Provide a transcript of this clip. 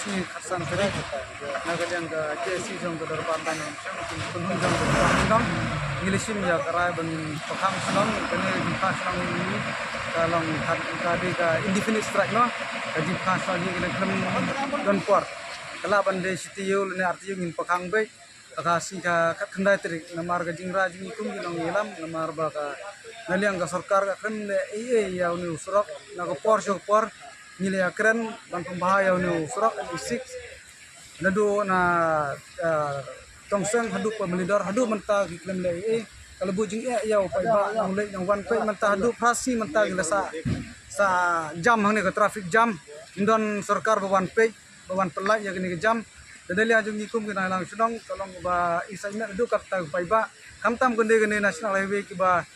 ni khasan tadi nagalian ga jesi jong ga darpatan syang kunhum jong ga ngilisim ya karai ban pakham salong kene di khasang ini kalong tadi ka indefinite strike no di khasang ni kene klem don por kala bande sitiyo ne artiyo ngin pakhang be kasi ka khandai tri namar ga jingra jing kum gilong yelam namar ba ka naliang ga sarkar ga kan ya uni usrok na ko por so por nilai akren ban pembahaya uni usrok isik nadu na tongseng hadu pemelidor hadu menta giklem le kalau bujing ya pa iba yang le yang wan pe menta hadu prasi menta gilasa sa jam hang ne ka traffic jam indon sarkar bawan pe bawan pelai ya gini jam dadali ajung ngikum gina lang sedong tolong ba isainya hadu kapta pa iba kamtam gende national highway ki ba